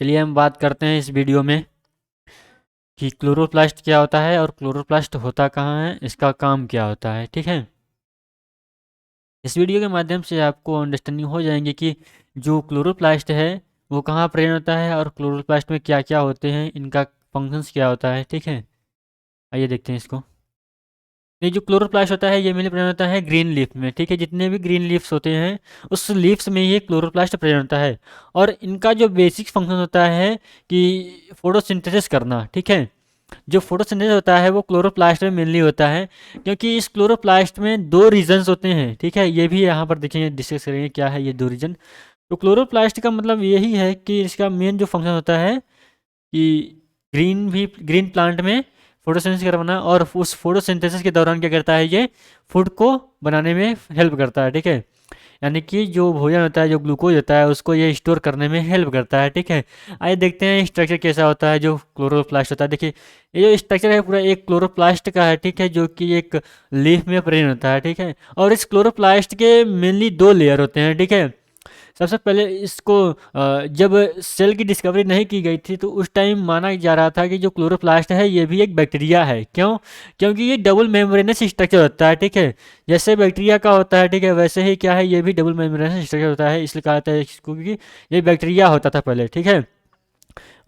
चलिए हम बात करते हैं इस वीडियो में कि क्लोरोप्लास्ट क्या होता है और क्लोरोप्लास्ट होता कहाँ है, इसका काम क्या होता है। ठीक है, इस वीडियो के माध्यम से आपको अंडरस्टैंडिंग हो जाएंगे कि जो क्लोरोप्लास्ट है वो कहाँ प्रेजेंट होता है और क्लोरोप्लास्ट में क्या क्या होते हैं, इनका फंक्शंस क्या होता है। ठीक है, आइए देखते हैं इसको। ये जो क्लोरोप्लास्ट होता है ये मेनली प्रेजेंट होता है ग्रीन लीफ में। ठीक है, जितने भी ग्रीन लीव्स होते हैं उस लीव्स में ये क्लोरोप्लास्ट प्रेजेंट होता है। और इनका जो बेसिक फंक्शन होता है कि फोटोसिंथेसिस करना। ठीक है, जो फोटोसिंथेसिस होता है वो क्लोरोप्लास्ट में मेनली होता है, क्योंकि इस क्लोरोप्लास्ट में दो रीजन्स होते हैं। ठीक है, ये भी यहाँ पर देखेंगे, डिस्कस करेंगे क्या है ये दो रीजन। तो क्लोरोप्लास्ट का मतलब यही है कि इसका मेन जो फंक्शन होता है कि ग्रीन प्लांट में फोटोसिंथेसिस करवाना, और उस फोटोसिंथेसिस के दौरान क्या करता है, ये फूड को बनाने में हेल्प करता है। ठीक है, यानी कि जो भोजन होता है, जो ग्लूकोज होता है, उसको ये स्टोर करने में हेल्प करता है। ठीक है, आइए देखते हैं स्ट्रक्चर कैसा होता है जो क्लोरोप्लास्ट होता है। देखिए, ये जो स्ट्रक्चर है पूरा एक क्लोरोप्लास्ट का है। ठीक है, जो कि एक लीफ में प्रेजेंट होता है। ठीक है, और इस क्लोरोप्लास्ट के मेनली दो लेयर होते हैं। ठीक है, सबसे पहले इसको जब सेल की डिस्कवरी नहीं की गई थी तो उस टाइम माना जा रहा था कि जो क्लोरोप्लास्ट है ये भी एक बैक्टीरिया है। क्यों? क्योंकि ये डबल मेम्ब्रेनस स्ट्रक्चर होता है। ठीक है, जैसे बैक्टीरिया का होता है, ठीक है, वैसे ही क्या है, ये भी डबल मेम्ब्रेनस स्ट्रक्चर होता है, इसलिए कहा जाता है इसको कि ये बैक्टीरिया होता था पहले। ठीक है,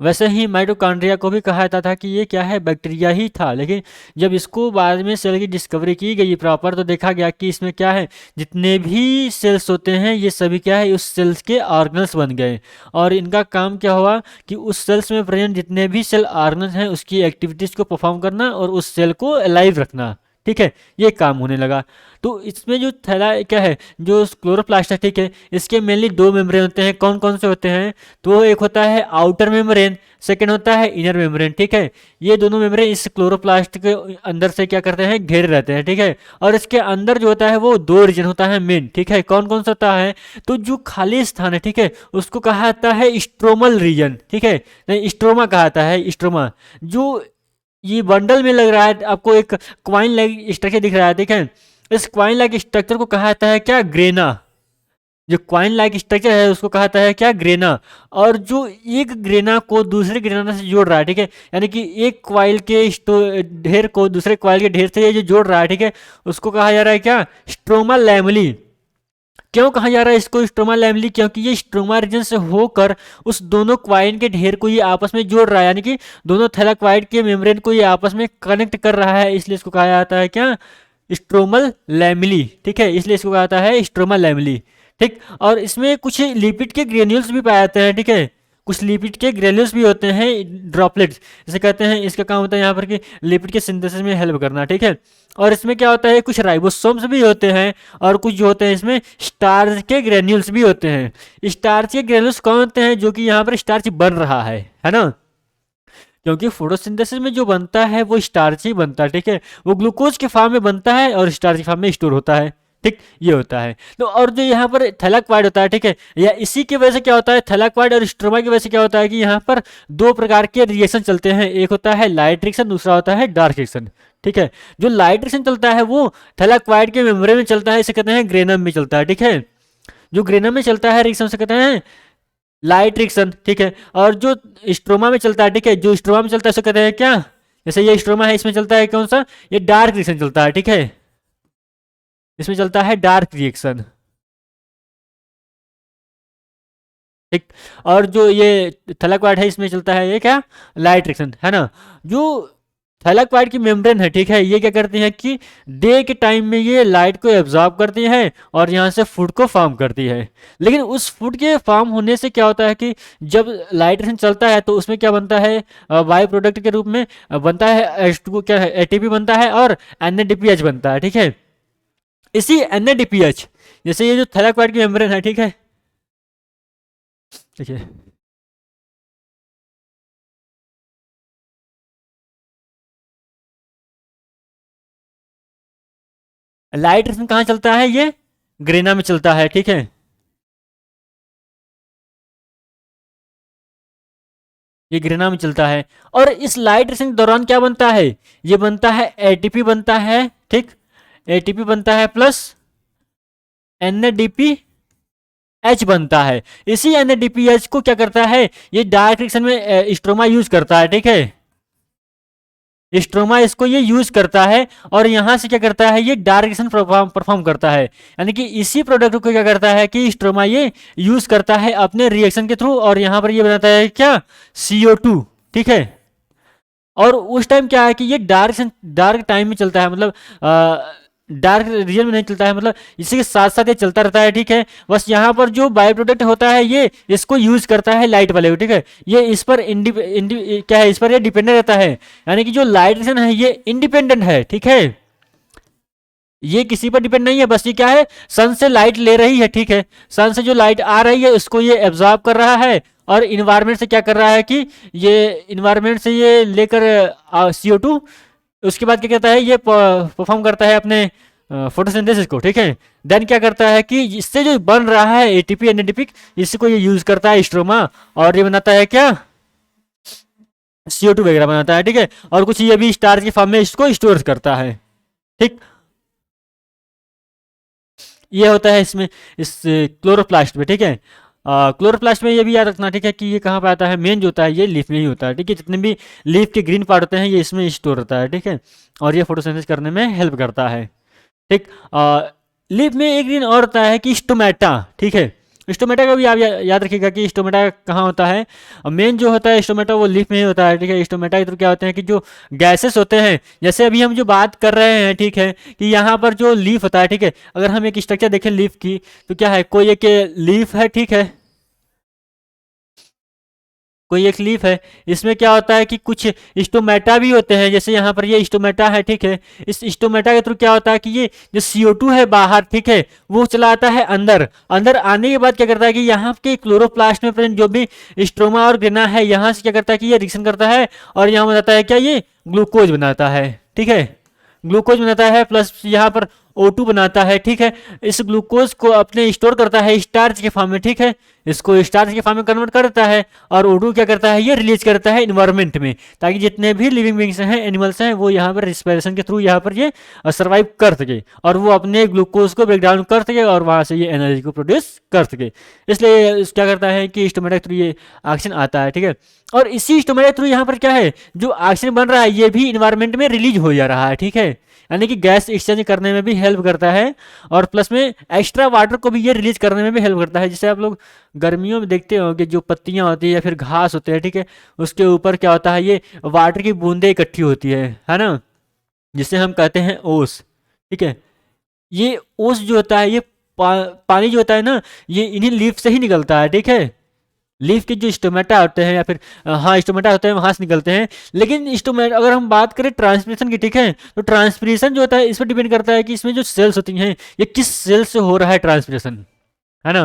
वैसे ही माइटोकॉन्ड्रिया को भी कहा जाता था कि ये क्या है, बैक्टीरिया ही था। लेकिन जब इसको बाद में सेल की डिस्कवरी की गई प्रॉपर, तो देखा गया कि इसमें क्या है, जितने भी सेल्स होते हैं ये सभी क्या है, उस सेल्स के ऑर्गन्स बन गए। और इनका काम क्या हुआ कि उस सेल्स में प्रेजेंट जितने भी सेल ऑर्गन्स हैं उसकी एक्टिविटीज़ को परफॉर्म करना और उस सेल को अलाइव रखना। ठीक है, ये काम होने लगा। तो इसमें जो थैला क्या है, जो क्लोरोप्लास्ट है, ठीक है, इसके मेनली दो मेम्ब्रेन होते हैं। कौन कौन से होते हैं? तो एक होता है आउटर मेम्ब्रेन, सेकेंड होता है इनर मेम्ब्रेन। ठीक है, ये दोनों मेम्ब्रेन इस क्लोरोप्लास्ट के अंदर से क्या करते हैं, घेरे रहते हैं। ठीक है, और इसके अंदर जो होता है वो दो रीजन होता है मेन। ठीक है, कौन कौन सा होता है? तो जो खाली स्थान है, ठीक है, उसको कहा जाता है स्ट्रोमल रीजन। ठीक है, नहीं, स्ट्रोमा कहा जाता है, स्ट्रोमा। जो ये बंडल में लग रहा है आपको, एक क्वाइन लाइक स्ट्रक्चर दिख रहा है। ठीक है, इस क्वाइन लाइक स्ट्रक्चर को कहा जाता है क्या, ग्रेना। जो क्वाइन लाइक स्ट्रक्चर है उसको कहा जाता है क्या, ग्रेना। और जो एक ग्रेना को दूसरे ग्रेना से जोड़ रहा है, ठीक है, यानी कि एक क्वाइल के ढेर को दूसरे क्वाइल के ढेर से ये जो जोड़ रहा है, ठीक है, उसको कहा जा रहा है क्या, स्ट्रोमा लैमली। क्यों कहा जा रहा है इसको स्ट्रोमा लैमली? क्योंकि ये स्ट्रोमा रीजन से होकर उस दोनों क्वाइन के ढेर को ये आपस में जोड़ रहा है, यानी कि दोनों थैलाक्वाइड के मेम्ब्रेन को ये आपस में कनेक्ट कर रहा है, इसलिए इसको कहा जाता है क्या, स्ट्रोमल लैमिली। ठीक है, इसलिए इसको कहा जाता है स्ट्रोमा लैमिली। ठीक, और इसमें कुछ लिपिड के ग्रेन्यूल्स भी पाए जाते हैं। ठीक है, कुछ लिपिड के ग्रेन्यूल्स भी होते हैं, ड्रॉपलेट्स जैसे कहते हैं। इसका काम होता है यहाँ पर कि लिपिड के सिंथेसिस में हेल्प करना। ठीक है, और इसमें क्या होता है, कुछ राइबोसोम्स भी होते हैं, और कुछ जो होते हैं इसमें स्टार्च के ग्रेन्यूल्स भी होते हैं। स्टार्च के ग्रेन्यूल्स कौन होते हैं? जो कि यहाँ पर स्टार्च बन रहा है ना, क्योंकि फोटोसिंथेसिस में जो बनता है वो स्टार्च ही बनता है। ठीक है, वो ग्लूकोज के फॉर्म में बनता है और स्टार्च के फॉर्म में स्टोर होता है। ठीक, ये होता है। तो और जो यहाँ पर थैलाक्वाइड होता है, ठीक है, या इसी की वजह से क्या होता है, थैलाक्वाइड और स्ट्रोमा की वजह से क्या होता है कि यहाँ पर दो प्रकार के रिएक्शन चलते हैं। एक होता है लाइट रिएक्शन, दूसरा होता है डार्क रिएक्शन। ठीक है, जो लाइट रिएक्शन चलता है वो थैलाक्वाइड के मेम्ब्रेन में चलता है, इसे कहते हैं ग्रेनम में चलता है। ठीक है, जो ग्रेनम में चलता है रिएक्शन से कहते हैं लाइट रिएक्शन। ठीक है, और जो स्ट्रोमा में चलता है, ठीक है, जो स्ट्रोमा में चलता है उसे कहते हैं क्या, जैसे ये स्ट्रोमा है, इसमें चलता है कौन सा, ये डार्क रिएक्शन चलता है। ठीक है, इसमें चलता है डार्क रिएक्शन। ठीक, और जो ये थैलाक्वाइड है इसमें चलता है ये क्या, लाइट रिएक्शन, है ना। जो थैलाक्वाइड की मेम्ब्रेन है, ठीक है, ये क्या करती है कि डे के टाइम में ये लाइट को एब्जॉर्ब करती है और यहाँ से फूड को फॉर्म करती है। लेकिन उस फूड के फॉर्म होने से क्या होता है कि जब लाइट रिएक्शन चलता है तो उसमें क्या बनता है, बाई प्रोडक्ट के रूप में बनता है H2 क्या है, एटीपी बनता है और NADPH बनता है। ठीक है, इसी NADPH, जैसे ये जो थैलाक्वाइड की मेम्ब्रेन है, ठीक है, देखिए, लाइट रिएक्शन कहाँ चलता है, ये ग्रेना में चलता है। ठीक है, ये ग्रेना में चलता है। और इस लाइट रिएक्शन के दौरान क्या बनता है, ये बनता है एटीपी बनता है। ठीक, एटीपी बनता है प्लस NADP एच बनता है। इसी NADPH को क्या करता है, ये डार्क रिएक्शन में स्ट्रोमा यूज करता है, ठीक है। स्ट्रोमा इसको ये यूज करता है और यहां से क्या करता है, ये डार्क रिएक्शन परफॉर्म करता है। यानी कि इसी प्रोडक्ट को क्या करता है कि स्ट्रोमा ये यूज करता है अपने रिएक्शन के थ्रू, और यहां पर ये बनाता है क्या, CO2, ठीक है। और उस टाइम क्या है कि ये डार्क टाइम में चलता है, मतलब डार्क रीजन में नहीं चलता है, मतलब इसी के साथ साथ ये चलता रहता है, ठीक है। बस यहाँ पर जो बायो प्रोडक्ट होता है ये इसको यूज करता है लाइट वाले को, ठीक है। ये इस पर क्या है, इस पर ये डिपेंडेंट रहता है। यानी कि जो लाइट रीजन है ये इंडिपेंडेंट है, ठीक है। ये किसी पर डिपेंड नहीं है, बस ये क्या है, सन से लाइट ले रही है, ठीक है। सन से जो लाइट आ रही है उसको ये एब्जॉर्ब कर रहा है, और इन्वायरमेंट से क्या कर रहा है कि ये इन्वायरमेंट से ये लेकर CO2, उसके बाद क्या कहता है, ये परफॉर्म करता है अपने फोटोसिंथेसिस को, ठीक है। देन क्या करता है कि इससे जो बन रहा है ATP NADP, इसको ये यूज करता है स्ट्रोमा, और ये बनाता है क्या, CO2 वगैरह बनाता है, ठीक है। और कुछ ये भी स्टार्च के फॉर्म में इसको स्टोर करता है, ठीक। ये होता है इसमें, इस क्लोरोप्लास्ट में, ठीक है। क्लोरोप्लास्ट में ये भी याद रखना, ठीक है, कि ये कहाँ पे आता है, मेन जो होता है ये लीफ में ही होता है, ठीक है। जितने भी लीफ के ग्रीन पार्ट होते हैं ये इसमें स्टोर होता है, ठीक है। और ये फोटोसिंथेसिस करने में हेल्प करता है, ठीक। लीफ में एक दिन और होता है कि स्टोमेटा, ठीक है। स्टोमेटा का भी आप याद रखिएगा कि स्टोमेटा कहाँ होता है, मेन जो होता है स्टोमेटा वो लीफ में ही होता है, ठीक है। स्टोमेटा के थ्रू क्या होते हैं कि जो गैसेस होते हैं, जैसे अभी हम जो बात कर रहे हैं, ठीक है, कि यहाँ पर जो लीफ होता है, ठीक है, अगर हम एक स्ट्रक्चर देखें लीफ की, तो क्या है, कोई एक लीफ है, ठीक है, कोई एक लीफ है। इसमें क्या होता है कि कुछ स्टोमेटा भी होते हैं, जैसे यहाँ पर ये स्टोमेटा है, ठीक है। इस स्टोमेटा के थ्रू क्या होता है कि ये जो CO2 है बाहर, ठीक है, वो चला आता है अंदर। अंदर आने के बाद क्या करता है कि यहाँ के क्लोरोप्लास्ट में प्रेजेंट जो भी स्ट्रोमा और ग्रेना है, यहाँ से क्या करता है कि ये रिएक्शन करता है, और यहाँ बनाता है क्या, ये ग्लूकोज बनाता है, ठीक है। ग्लूकोज बनाता है, प्लस यहाँ पर O2 बनाता है, ठीक है। इस ग्लूकोज को अपने स्टोर करता है स्टार्च के फॉर्म में, ठीक है। इसको स्टार्च के फॉर्म में कन्वर्ट करता है, और O2 क्या करता है, ये रिलीज करता है इन्वायरमेंट में, ताकि जितने भी लिविंग बींग्स हैं, एनिमल्स हैं, वो यहाँ पर रिस्पिरेशन के थ्रू यहाँ पर ये सर्वाइव कर सके, और वो अपने ग्लूकोज को ब्रेक डाउन कर सके, और वहाँ से ये एनर्जी को प्रोड्यूस कर सके। इसलिए क्या करता है कि स्टोमेटा के थ्रू ये ऑक्सीजन आता है, ठीक है। और इसी स्टोमेटा के थ्रू यहाँ पर क्या है, जो ऑक्सीजन बन रहा है ये भी इन्वायरमेंट में रिलीज हो जा रहा है, ठीक है। यानी कि गैस एक्सचेंज करने में भी हेल्प करता है, और प्लस में एक्स्ट्रा वाटर को भी ये रिलीज करने में भी हेल्प करता है। जैसे आप लोग गर्मियों में देखते हो कि जो पत्तियां होती है या फिर घास होते हैं, ठीक है, उसके ऊपर क्या होता है, ये वाटर की बूंदें इकट्ठी होती है ना, जिसे हम कहते हैं ओस, ठीक है। ये ओस जो होता है, ये पानी जो होता है ना, ये इन्हीं लीफ से ही निकलता है, ठीक है। लीफ के जो स्टोमेटा होते हैं, या फिर हाँ स्टोमेटा होते हैं, वहाँ से निकलते हैं। लेकिन स्टोमेटा अगर हम बात करें ट्रांसपिरेशन की, ठीक है, तो ट्रांसपिरेशन जो होता है इस पर डिपेंड करता है कि इसमें जो सेल्स होती हैं ये किस सेल से हो रहा है ट्रांसपिरेशन, है ना।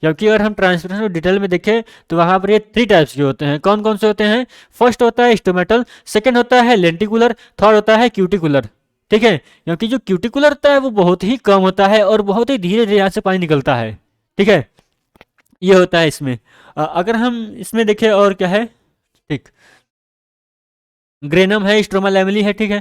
क्योंकि अगर हम ट्रांसपिरेशन को डिटेल में देखें तो वहाँ पर ये 3 टाइप्स के होते हैं। कौन कौन से होते हैं, फर्स्ट होता है स्टोमेटल, सेकेंड होता है लेंटिकुलर, थर्ड होता है क्यूटिकुलर, ठीक है। क्योंकि जो क्यूटिकुलर होता है वो बहुत ही कम होता है, और बहुत ही धीरे धीरे यहाँ से पानी निकलता है, ठीक है। ये होता है इसमें। अगर हम इसमें देखें और क्या है, ठीक, ग्रेनम है, स्ट्रोमा लैमेली है, ठीक है।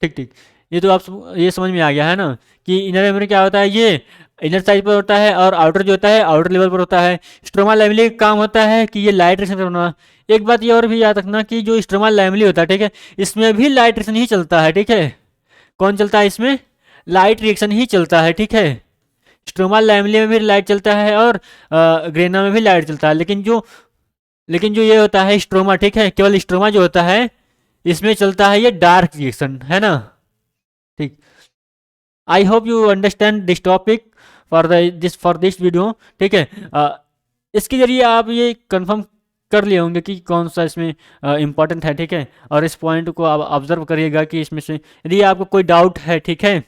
ठीक ठीक, ये तो आप ये समझ में आ गया है ना, कि इनर मेम्ब्रेन क्या होता है, ये इनर साइड पर होता है, और आउटर जो होता है आउटर लेवल पर होता है। स्ट्रोमा लैमेली का काम होता है कि ये लाइट रिएक्शन करना। एक बात ये और भी याद रखना कि जो स्ट्रोमा लैमेली होता है, ठीक है, इसमें भी लाइट रिएक्शन ही चलता है, ठीक है। कौन चलता है इसमें, लाइट रिएक्शन ही चलता है, ठीक है। स्ट्रोमा लैमेली में भी लाइट चलता है, और ग्रेना में भी लाइट चलता है। लेकिन जो ये होता है स्ट्रोमा, ठीक है, केवल स्ट्रोमा जो होता है इसमें चलता है ये डार्क रिएक्शन, है ना, ठीक। I hope you understand this topic for this video, ठीक है। इसके जरिए आप ये कंफर्म कर लिए होंगे कि कौन सा इसमें इम्पोर्टेंट है, ठीक है। और इस पॉइंट को आप ऑब्जर्व करिएगा कि इसमें से यदि आपको कोई डाउट है, ठीक है,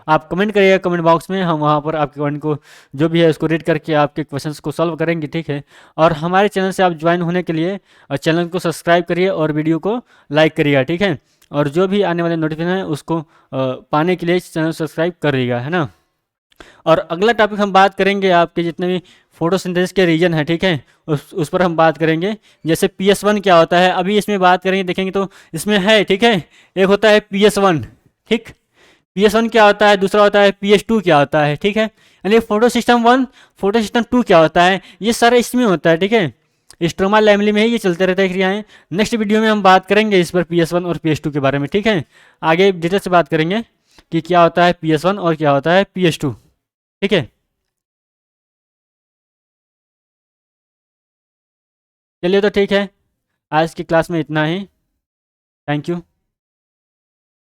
आप कमेंट करिएगा कमेंट बॉक्स में, हम वहाँ पर आपके कमेंट को जो भी है उसको रीड करके आपके क्वेश्चंस को सॉल्व करेंगे, ठीक है। और हमारे चैनल से आप ज्वाइन होने के लिए चैनल को सब्सक्राइब करिए और वीडियो को लाइक करिएगा, ठीक है। और जो भी आने वाले नोटिफिकेशन है उसको पाने के लिए चैनल सब्सक्राइब करिएगा, है ना। और अगला टॉपिक हम बात करेंगे आपके जितने भी फोटोसिंथेसिस के रीजन है, ठीक है, उस पर हम बात करेंगे। जैसे PS1 क्या होता है, अभी इसमें बात करेंगे, देखेंगे तो इसमें है, ठीक है। एक होता है PS1, ठीक, PS1 क्या होता है, दूसरा होता है PS2 क्या होता है, ठीक है। यानी फोटो सिस्टम 1 फोटो सिस्टम 2 क्या होता है, ये सारा इसमें होता है, ठीक है। स्ट्रोमा लाइमली में ही ये चलते रहता है क्रियाएं। नेक्स्ट वीडियो में हम बात करेंगे इस पर PS1 और PS2 के बारे में, ठीक है। आगे डिटेल से बात करेंगे कि क्या होता है PS1 और क्या होता है PS2, ठीक है। चलिए तो ठीक है, आज की क्लास में इतना ही। Thank you.